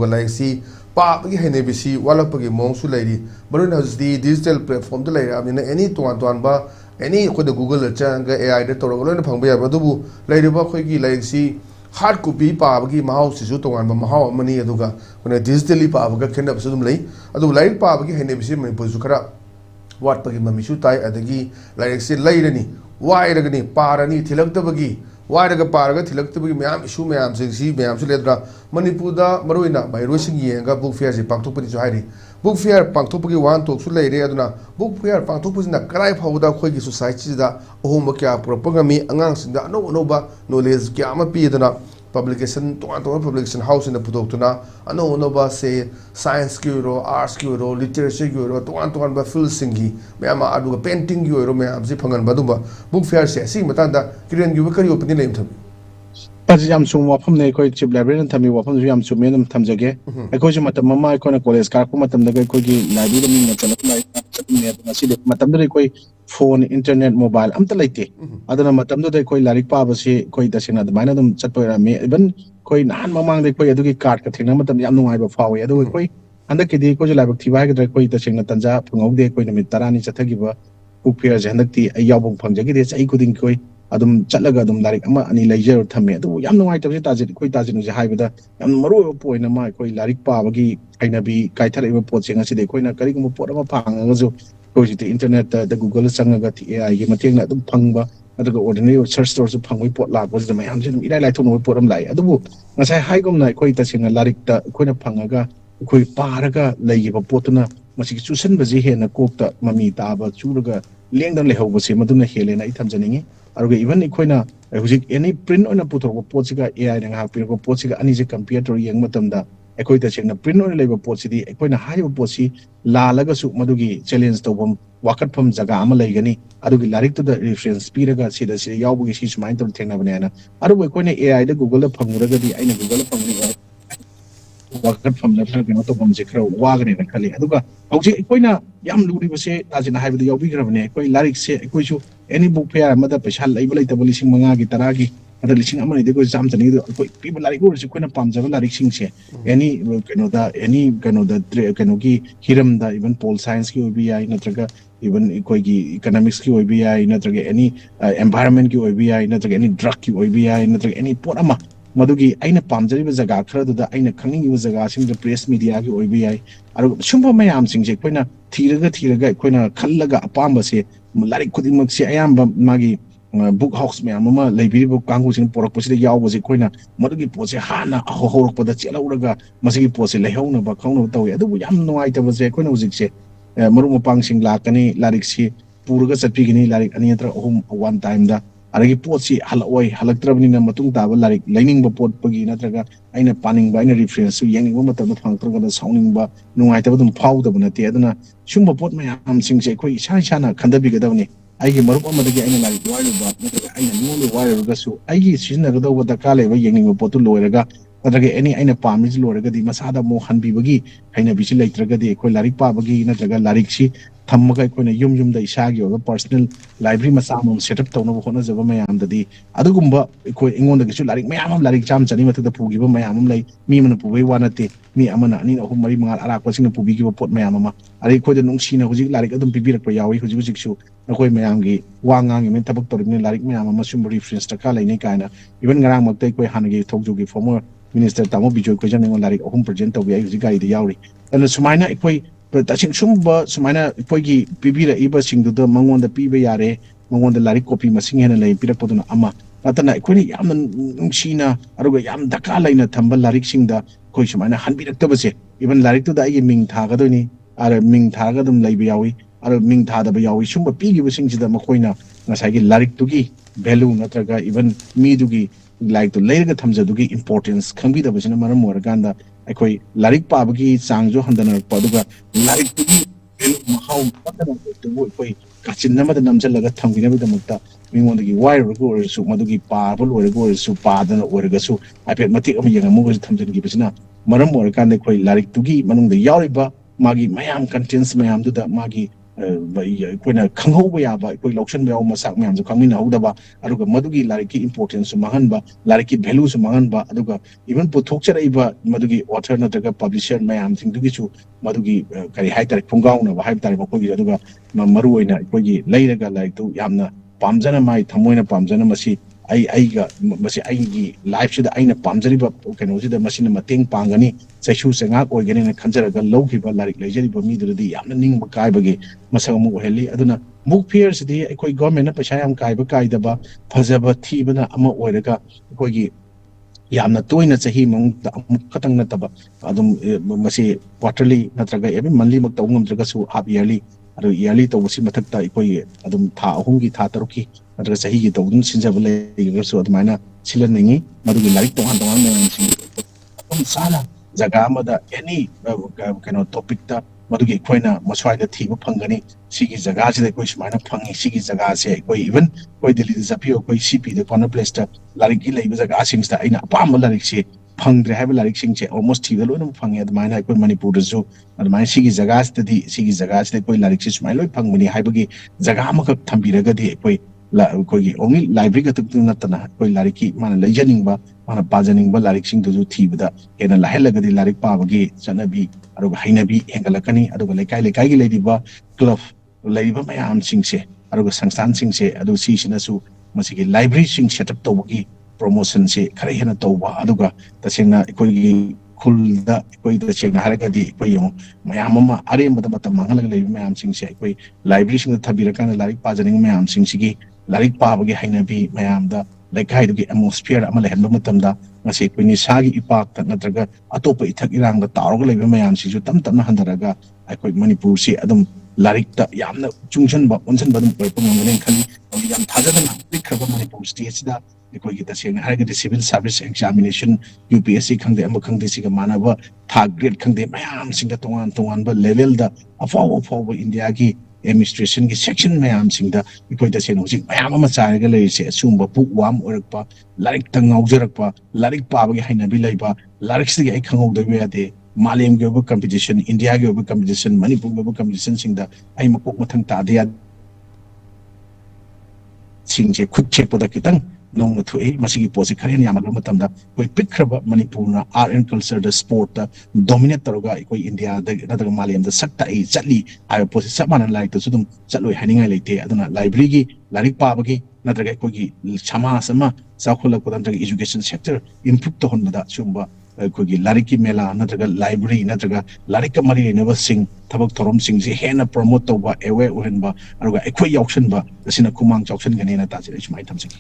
Like pabagi heinabi walapagi mongsu lairi marun hasdi digital platform to lairi amina any tuan ba any ko the Google changa AI de toro lo na phangba ya badubu lairi ba khoi gi like hard copy pabagi mahau sisu tongan ba mahau amani aduga kone digitally pabaga khenda basudum lai adu lairi pabagi heinabi Manipur su khara wat pagi mamisu tai adagi like lairani wairagani parani thilaktabagi Why paraga Tilakti Mam, Shu Mam, Sixi, Mam Suledra, Manipuda, Maruina, by Rosing Yenga, book fairs, Pantopati Hidi. Book fair, Pantopaki 1 to Sule Reduna, book fair, Pantopus in the Cry Powder Quagi Society, the Ohomakia, Propagami, Angangs in the Nova, no less Gamma Piedana, publication, Toronto Publication House in the Pudotuna, no Nova say Science Curo, Arts Curo, Literature Curo, Toronto by Full Singi, Mama Adu painting Euro, Mam Zipangan Badumba, book fair, see Matanda, Kiran Yukari open the name to Tajam Sum Wapam Neko Chip Library and Tami Wapam Yam Suminum Tamzage, a coach Matamama, Icona College, Karkumatam, the Kogi, Library, Matam, phone, internet, mobile, Amtalite. Other than Matam, the Koi Larik Pabasi, Koi Dasina, the Manadum Chapura, even Koi Nan Mamang, the Koi Eduki Card, Katina, Matam Yamu, I have found Edu Koi, and the Kidi Koji Labaktiva, the Koi Dasina Tanja, Pung de Koi Mitarani Chatagiva, who appears and the Yabum Pangagis, I couldn't Koi. Adum Chalagadum like any leisure Tame, Yam item as it quite as in the high with the Maro point of my Koi Larik Pabagi, Heinabi, Kaitari reports and I said, Koina Karikum Port of a Pang, also goes to the internet, the Google Sangagat AI, Yamating at the Pangba, at the ordinary search stores of Pang report lab was the man, I like to know what them like. At the book, as I high gum like quite a single Larik, the Koina Pangaga, Koi Paraga, Lay of Potuna, Massachusetts was here and a cook that Mamita, but Churaga, Langdon Leho was him, Maduna Hill and items and even Equina, any print on a put of Portuga AI and have been Portuga and is a computer young Matamda, Equita in a print on labor Portugi, Equina high Porsi, La Lagasu Madugi, challenge to one, Wakat from Zagama Lagani, Adugi Larik to the reference, Piraga, see the Yawi, she's mind to Tena Banana. Aduquina AI, the Google Panguragadi, and Google Panguragadi. Wakat from the Fernando Pomzicro, Wagner and Kali. Aduga, Equina, Yam Ludi was say, as in I have the Yobigra, Larik say, Equishu, any book pair, Mother Peshal, label Tabulishing Mangagi, Taragi, and the Lishing Amani, they go something, people like Urs, Equina Pams, Larik Singse, any Kanogi, Hiram, the even Pol Science QBI, Natraga, even economics QBI, Natraga, any environment QBI, Natraga, any drug QBI, Natraga, any Porama. Madugi, Aina Pamjari was a gakra to the Aina Kang was a gasing the press media OBI. Shumba Mayam sings a quina, Tiraga, Quina, Kalaga, Pambasi, Mulari Kudimuxi, Ayamba Magi, Book House Mamma, Labi book Kangus in Porposi, Yaw was a quina, Madugi Posi Hana, a horror for the Chelauraga, Masiki Posi, Leona, Bacono, Toya, the Yam no item was a quina was it, Marumo Pangsing Lakani, Larixi, Purgas at Pigini, like any other home one time that. Aragi Potsi, Halaway, Halaktrabina Matunta, like lining the port Pagina Traga, Aina Panning by reference to Yang Womat of the Punk, the sounding ba, no item powder when at the Adana, Shumba Port my arm sings a quick Shana, Kandabigadoni. I give Marupama the Gaina like wire, but I know the wire Gasu. I give Shinagado with the Kale, Yang Potulo Rega, but again any Aina Palm is Lorega, the Masada Mohan Bibagi, Aina Bishi like Traga, the Equilaric Pabagi, Natraga, Larixi. Tamaga Kuna Yum the Ishagi or personal library Masam set up Tono Honas of Mayam the day. Adugumba, Ingon the Gisu like Mayam like Jams and to the Pugiba Mayam like me and Puwe Wanate, me Amana, Nina Humarima, Araquasing a Pugiba Port Mayama. I record the Nungshina who's like Adam Pibir Payawi who's using shoe, Nakoi Mayangi, Wangang, and Tabak like Mayama, Musum reference to Kala Nikana, even Gram take away Hanagi Tojugi former Minister Tamobijo questioning like home present of Yazi the Yauri. And the Sumina Equi. But touching Shumba, Sumana, Pogi, Pibira, Iba sing to the Mangon the Pibare, Mangon the Larik copy, Massing and Lay Pirapoduna Ama, Natana, Equini Yaman Shina, Aruga Yam Dakala in a Tamba Larik sing the Koishamana, Hanbi Tabase, even Larik to the Ming Tagadoni, or Ming Tagadum Labiawi, or Ming Tadabayawi, Shumba Pigi was sing to the Makoina, Nasagi Larik Tugi, Belu, Natraga, even Midugi, like to later Tamzadugi importance, can be the Vizina Maramoraganda. Equate Larik Pabagi, Sangjo Handana Paduga, Larik how catching number the Namjalaga Tangi never the Mutta. We want to give wire or so Madugi Pabal or go so Padan or Gasu. I paid Mati of Yamamo's Tamjan Gibisna. Maram or can they quite Larik Tugi, Manung the Yariba, Magi, Mayam contents Mayam to that Magi, ꯑꯩꯈꯣꯏꯅ ꯈꯪꯍꯧꯕ ꯌꯥꯕ ꯑꯩꯈꯣꯏ ꯂꯧꯁꯤꯟꯕ ꯌꯥꯕ ꯃꯁꯛ ꯃꯌꯥꯝꯁꯨ ꯈꯪꯃꯤꯟꯅꯍꯧꯗꯕ ꯑꯗꯨꯒ ꯃꯗꯨꯒꯤ ꯂꯥꯏꯔꯤꯛꯀꯤ ꯏꯝꯄꯣꯔꯇꯦꯟꯁꯁꯨ ꯃꯥꯡꯍꯟꯕ ꯂꯥꯏꯔꯤꯛꯀꯤ ꯚꯦꯂꯨꯁꯨ ꯃꯥꯡꯍꯟꯕ ꯑꯗꯨꯒ ꯏꯚꯟ ꯄꯨꯊꯣꯛꯆꯔꯛꯏꯕ ꯃꯗꯨꯒꯤ ꯑꯣꯊꯔ ꯅꯠꯇ꯭ꯔꯒ ꯄꯕ꯭ꯂꯤꯁꯔ ꯃꯌꯥꯝꯁꯤꯡꯗꯨꯒꯤꯁꯨ ꯃꯗꯨꯒꯤ ꯀꯔꯤ ꯍꯥꯏꯇꯥꯔꯦ ꯈꯣꯡꯒꯥꯎꯅꯕ ꯍꯥꯏꯕ ꯇꯥꯔꯦ ꯃꯈꯣꯏꯒꯤ ꯑꯗꯨꯒ ꯃꯔꯨꯑꯣꯏꯅ ꯑꯩꯈꯣꯏꯒꯤ ꯂꯩꯔꯒ ꯂꯥꯏꯔꯤꯛꯇꯨ ꯌꯥꯝꯅ ꯄꯥꯝꯖꯅ ꯃꯥꯏ ꯊꯃꯣꯏꯅ ꯄꯥꯝꯖꯅ ꯃꯁꯤ ꯑꯩꯒ ꯃꯁꯤ ꯑꯩꯒꯤ ꯂꯥꯏꯐꯁꯤꯗ ꯑꯩꯅ ꯄꯥꯝꯖꯔꯤꯕ ꯀꯩꯅꯣꯁꯤꯗ ꯃꯁꯤꯅ ꯃꯇꯦꯡ ꯄꯥꯡꯒꯅꯤ ꯆꯩꯁꯨ ꯆꯩꯉꯥꯛ ꯑꯣꯏꯒꯅꯤꯅ ꯈꯟꯖꯔꯒ ꯂꯧꯈꯤꯕ ꯂꯥꯏꯔꯤꯛ ꯂꯩꯖꯔꯤꯕ ꯃꯤꯗꯨꯗꯗꯤ ꯌꯥꯝꯅ ꯅꯤꯡꯕ ꯀꯥꯏꯕꯒꯤ ꯃꯁꯛ ꯑꯃ ꯑꯣꯏꯍꯜꯂꯤ ꯑꯗꯨꯅ ꯕꯨꯛ ꯐꯤꯌꯔꯁꯤꯗꯤ ꯑꯩꯈꯣꯏ ꯒꯣꯔꯃꯦꯟꯅ ꯄꯩꯁꯥ ꯌꯥꯝ ꯀꯥꯏꯕ ꯀꯥꯏꯗꯕ ꯐꯖꯕ ꯊꯤꯕꯅ ꯑꯃ ꯑꯣꯏꯔꯒ ꯑꯩꯈꯣꯏꯒꯤ ꯌꯥꯝꯅ ꯇꯣꯏꯅ ꯆꯍꯤ ꯃꯅꯨꯡꯗ ꯑꯃꯨꯛ ꯈꯛꯇꯪ ꯅꯠꯇꯕ ꯑꯗꯨꯝ ꯃꯁꯤ ꯀ꯭ꯋꯥꯔꯇꯔꯂꯤ ꯅꯠꯇ꯭ꯔꯒ ꯑꯦꯕ꯭ꯔꯤ ꯃꯟꯂꯤꯃꯛ ꯇꯧꯕ ꯉꯝꯗ꯭ꯔꯒꯁꯨ ꯍꯥꯞ ꯏꯌꯔꯂꯤ ꯑꯗꯨ ꯏꯌꯔꯂꯤ ꯇꯧꯕꯁꯤ ꯃꯊꯛꯇ ꯑꯩꯈꯣꯏꯒꯤ ꯑꯗꯨꯝ ꯊꯥ 3ꯒꯤ ꯊꯥ 6ꯀꯤ ꯅꯠꯇ꯭ꯔꯒ ꯆꯍꯤꯒꯤ ꯇꯧꯗꯨꯅ ꯁꯤꯟꯖꯕ ꯂꯩꯔꯒꯁꯨ ꯑꯗꯨꯃꯥꯏꯅ ꯁꯤꯜꯍꯟꯅꯤꯡꯉꯤ ꯃꯗꯨꯒꯤ ꯂꯥꯏꯔꯤꯛ ꯇꯣꯉꯥꯟ ꯇꯣꯉꯥꯟꯕ ꯃꯌꯥꯝꯁꯤꯡ ꯃꯐꯝ ꯆꯥꯅ ꯖꯒꯥ ꯑꯃꯗ ꯑꯦꯅꯤ ꯀꯩꯅꯣ ꯇꯣꯄꯤꯛꯇ ꯃꯗꯨꯒꯤ ꯑꯩꯈꯣꯏꯅ ꯃꯁ꯭ꯋꯥꯏꯗ ꯊꯤꯕ ꯐꯪꯒꯅꯤ ꯁꯤꯒꯤ ꯖꯒꯥꯁꯤꯗ ꯑꯩꯈꯣꯏ ꯁꯨꯃꯥꯏꯅ ꯐꯪꯉꯤ ꯁꯤꯒꯤ ꯖꯒꯥꯁꯦ ꯑꯩꯈꯣꯏ ꯏꯚꯟ ꯑꯩꯈꯣꯏ ꯗꯦꯜꯂꯤꯗ ꯆꯠꯄꯤꯌꯨ ꯑꯩꯈꯣꯏ CPꯗ ꯀꯣꯔꯅꯔ ꯄ꯭ꯂꯦꯁꯇ ꯂꯥꯏꯔꯤꯛꯀꯤ ꯂꯩꯕ ꯖꯒꯥꯁꯤꯡꯁꯤꯗ ꯑꯩꯅ ꯑꯄꯥꯝꯕ ꯂꯥꯏꯔꯤꯛꯁꯤ ꯐꯪꯗ꯭ꯔꯦ ꯍꯥꯏꯕ ꯂꯥꯏꯔꯤꯛꯁꯤꯡꯁꯦ ꯑꯣꯜꯃꯣꯁ ꯊꯤꯕ ꯂꯣꯏꯅꯃꯛ ꯐꯪꯉꯦ ꯑꯗꯨꯃꯥꯏꯅ ꯑꯩꯈꯣꯏ ꯃꯅꯤꯄꯨꯔꯗꯁꯨ ꯑꯗꯨꯃꯥꯏꯅ ꯁꯤꯒꯤ ꯖꯒꯥꯁꯤꯗ ꯑꯩꯈꯣꯏ ꯂꯥꯏꯔꯤꯛꯁꯤ ꯁꯨꯃꯥꯏꯅ ꯂꯣꯏ ꯐꯪꯕꯅꯤ ꯍꯥꯏꯕꯒꯤ ꯖꯒꯥ ꯑꯃꯈꯛ ꯊꯝꯕꯤꯔꯒꯗꯤ ꯑꯩꯈꯣꯏꯒꯤ ꯑꯣꯡꯂꯤ ꯂꯥꯏꯕ꯭ꯔꯦꯔꯤ ꯈꯛꯇ ꯅꯠꯇꯅ ꯑꯩꯈꯣꯏ ꯂꯥꯏꯔꯤꯛꯀꯤ ꯃꯥꯅ ꯂꯩꯖꯅꯤꯡꯕ ꯃꯥꯅ ꯄꯥꯖꯅꯤꯡꯕ ꯂꯥꯏꯔꯤꯛꯁꯤꯡꯗꯨꯁꯨ ꯊꯤꯕꯗ ꯍꯦꯟꯅ ꯂꯥꯏꯍꯜꯂꯒꯗꯤ ꯂꯥꯏꯔꯤꯛ ꯄꯥꯕꯒꯤ ꯆꯠꯅꯕꯤ ꯑꯗꯨꯒ ꯍꯩꯅꯕꯤ ꯍꯦꯟꯒꯠꯂꯛꯀꯅꯤ ꯑꯗꯨꯒ ꯂꯩꯀꯥꯏ ꯂꯩꯀꯥꯏꯒꯤ ꯂꯩꯔꯤꯕ ꯀ꯭ꯂꯕ ꯂꯩꯔꯤꯕ ꯃꯌꯥꯝꯁꯤꯡꯁꯦ ꯑꯗꯨꯒ ꯁꯪꯁꯊꯥꯟꯁꯤꯡꯁꯦ ꯑꯗꯨ ꯁꯤꯁꯤꯅꯁꯨ ꯃꯁꯤꯒꯤ ꯂꯥꯏꯕ꯭ꯔꯦꯔꯤꯁꯤꯡ ꯁꯦꯠꯑꯞ ꯇꯧꯕꯒꯤ ꯄ꯭ꯔꯣꯃꯣꯁꯟꯁꯦ ꯈꯔ ꯍꯦꯟꯅ ꯇꯧꯕ ꯑꯗꯨꯒ ꯇꯁꯦꯡꯅ ꯑꯩꯈꯣꯏꯒꯤ ꯈꯨꯜꯗ ꯑꯩꯈꯣꯏ ꯇꯁꯦꯡꯅ ꯍꯥꯏꯔꯒꯗꯤ ꯑꯩꯈꯣꯏ ꯌꯦꯡꯉꯨ ꯃꯌꯥꯝ ꯑꯃ ꯑꯔꯦꯝꯕꯗ ꯃꯇꯝ ꯃꯥꯡꯍꯜꯂꯒ ꯂꯩꯕ ꯃꯌꯥꯝꯁꯤꯡꯁꯦ ꯑꯩꯈꯣꯏ ꯂꯥꯏꯕ꯭ꯔꯦꯔꯤꯁꯤꯡꯗ ꯊꯝꯕꯤꯔꯀꯥꯟꯗ ꯂꯥꯏꯔꯤꯛ ꯄꯥꯖꯅꯤꯡꯕ ꯃꯌꯥꯝꯁꯤꯡꯁꯤꯒꯤ ꯂꯥꯏꯔꯤꯛ ꯄꯥꯕꯒꯤ ꯍꯩꯅꯕꯤ ꯃꯌꯥꯝꯗ ꯂꯩꯀꯥꯏꯗꯨꯒꯤ ꯑꯦꯠꯃꯣꯁꯐꯤꯌꯔ ꯑꯃ ꯂꯩꯍꯟꯕ ꯃꯇꯝꯗ ꯉꯁꯤ ꯑꯩꯈꯣꯏ ꯅꯤꯁꯥꯒꯤ ꯏꯄꯥꯛꯇ ꯅꯠꯇ꯭ꯔꯒ ꯑꯇꯣꯞꯄ ꯏꯊꯛ ꯏꯔꯥꯡꯗ ꯇꯥꯎꯔꯒ ꯂꯩꯕ ꯃꯌꯥꯝꯁꯤꯁꯨ ꯇꯞ ꯇꯞꯅ ꯍꯟꯊꯔꯒ ꯑꯩꯈꯣꯏ ꯃꯅꯤꯄꯨꯔꯁꯤ ꯑꯗꯨꯝ ꯂꯥꯏꯔꯤꯛꯇ ꯌꯥꯝꯅ ꯆꯨꯡꯁꯤꯟꯕ ꯑꯣꯟꯁꯤꯟꯕ ꯑꯗꯨꯝ ꯑꯣꯏꯔꯛꯄ ꯉꯝꯒꯅꯤꯅ ꯈꯜꯂꯤ ꯌꯥꯝ ꯊꯥꯖꯗꯅ ꯄꯤꯛꯈ꯭ꯔꯕ ꯃꯅꯤꯄꯨꯔ ꯁ꯭ꯇꯦꯠꯁꯤꯗ ꯑꯩꯈꯣꯏꯒꯤ ꯇꯁꯦꯡꯅ ꯍꯥꯏꯔꯒꯗꯤ ꯁꯤꯚꯤꯜ ꯁꯥꯔꯚꯤꯁ ꯑꯦꯛꯖꯥꯃꯤꯅꯦꯁꯟ UPSC ꯈꯪꯗꯦ ꯑꯃ ꯈꯪꯗꯦ ꯁꯤꯒ ꯃꯥꯟꯅꯕ ꯊꯥꯛ ꯒ꯭ꯔꯦꯗ ꯈꯪꯗꯦ ꯃꯌꯥꯝꯁꯤꯡꯗ ꯇꯣꯉꯥꯟ ꯇꯣꯉꯥꯟꯕ ꯂꯦꯚꯦꯜꯗ ꯑꯐꯥꯎꯕ ꯏꯟꯗꯤꯌꯥꯒꯤ ꯑꯦꯗꯃꯤꯅꯤꯁꯇ꯭ꯔꯦꯁꯟꯒꯤ ꯁꯦꯛꯁꯟ ꯃꯌꯥꯝꯁꯤꯡꯗ ꯑꯩꯈꯣꯏ ꯇꯁꯦꯡꯅ ꯍꯧꯖꯤꯛ ꯃꯌꯥꯝ ꯑꯃ ꯆꯥꯏꯔꯒ ꯂꯩꯔꯤꯁꯦ ꯑꯁꯤꯒꯨꯝꯕ ꯕꯨꯛ ꯋꯥꯝ ꯑꯣꯏꯔꯛꯄ ꯂꯥꯏꯔꯤꯛꯇ ꯉꯥꯎꯖꯔꯛꯄ ꯂꯥꯏꯔꯤꯛ ꯄꯥꯕꯒꯤ ꯍꯩꯅꯕꯤ ꯂꯩꯕ ꯂꯥꯏꯔꯤꯛꯁꯤꯗꯒꯤ ꯑꯩ ꯈꯪꯍꯧꯗꯕ ꯌꯥꯗꯦ ꯃꯥꯂꯦꯝꯒꯤ ꯑꯣꯏꯕ ꯀꯝꯄꯤꯇꯤꯁꯟ ꯏꯟꯗꯤꯌꯥꯒꯤ ꯑꯣꯏꯕ ꯀꯝꯄꯤꯇꯤꯁꯟ ꯃꯅꯤꯄꯨꯔꯒꯤ ꯑꯣꯏꯕ ꯀꯝꯄꯤꯇꯤꯁꯟꯁꯤꯡꯗ ꯑꯩ ꯃꯀꯣꯛ ꯃꯊꯪ ꯇꯥꯗ ꯌꯥꯗꯦ ꯁꯤꯡꯁꯦ ꯈꯨꯠ ꯆꯦꯛꯄꯗ ꯈꯤꯇꯪ ꯅꯧꯅ ꯊꯣꯛꯏ ꯃꯁꯤꯒꯤ ꯄꯣꯠꯁꯤ ꯈꯔ ꯍꯦꯟꯅ ꯌꯥꯝꯃꯛꯄ ꯃꯇꯝꯗ ꯑꯩꯈꯣꯏ ꯄꯤꯛꯈ꯭ꯔꯕ ꯃꯅꯤꯄꯨꯔꯅ ꯑꯥꯔꯠ ꯑꯦꯟ ꯀꯜꯆꯔꯗ ꯁ꯭ꯄꯣꯔꯠꯇ ꯗꯣꯃꯤꯅꯦꯠ ꯇꯧꯔꯒ ꯑꯩꯈꯣꯏ ꯏꯟꯗꯤꯌꯥꯗ ꯅꯠꯇ꯭ꯔꯒ ꯃꯥꯂꯦꯝꯗ ꯁꯛ ꯇꯥꯛꯏ ꯆꯠꯂꯤ ꯍꯥꯏꯕ ꯄꯣꯠꯁꯤ ꯆꯞ ꯃꯥꯟꯅꯅ ꯂꯥꯏꯔꯤꯛꯇꯁꯨ ꯑꯗꯨꯝ ꯆꯠꯂꯣꯏ ꯍꯥꯏꯅꯤꯡꯉꯥꯏ ꯂꯩꯇꯦ ꯑꯗꯨꯅ ꯂꯥꯏꯕ꯭ꯔꯦꯔꯤꯒꯤ ꯂꯥꯏꯔꯤꯛ ꯄꯥꯕꯒꯤ ꯅꯠꯇ꯭ꯔꯒ ꯑꯩꯈꯣꯏꯒꯤ ꯁꯃꯥꯖ ꯑꯃ ꯆꯥꯎꯈꯠꯂꯛꯄꯗ ꯅꯠꯇ꯭ꯔꯒ ꯏꯖꯨꯀꯦꯁꯟ ꯁꯦꯛꯇꯔ ꯏꯝꯄ꯭ꯔꯨꯞ ꯇꯧꯍꯟꯕꯗ ꯁꯤꯒꯨꯝꯕ ꯑꯩꯈꯣꯏꯒꯤ ꯂꯥꯏꯔꯤꯛꯀꯤ ꯃꯦꯂꯥ ꯅꯠꯇ꯭ꯔꯒ ꯂꯥꯏꯕ꯭ꯔꯦꯔꯤ ꯅꯠꯇ꯭ꯔꯒ ꯂꯥꯏꯔꯤꯛꯀ ꯃꯔꯤ ꯂꯩꯅꯕꯁꯤꯡ ꯊꯕꯛ ꯊꯧꯔꯝꯁꯤꯡꯁꯤ ꯍꯦꯟꯅ ꯄ꯭ꯔꯣꯃꯣꯠ ꯇꯧꯕ ꯑꯦꯋꯦꯌꯔ ꯑꯣꯏꯍꯟꯕ ꯑꯗꯨꯒ ꯑꯩꯈꯣꯏ ꯌꯥꯎꯁꯟꯕ ꯑꯁꯤꯅ ꯈꯨꯃꯥꯡ ꯆꯥꯎꯁꯟꯒꯅꯤꯅ ꯇꯥꯖꯩ ꯑꯩ ꯁꯨꯃꯥꯏꯅ ꯊꯝꯖꯒꯦ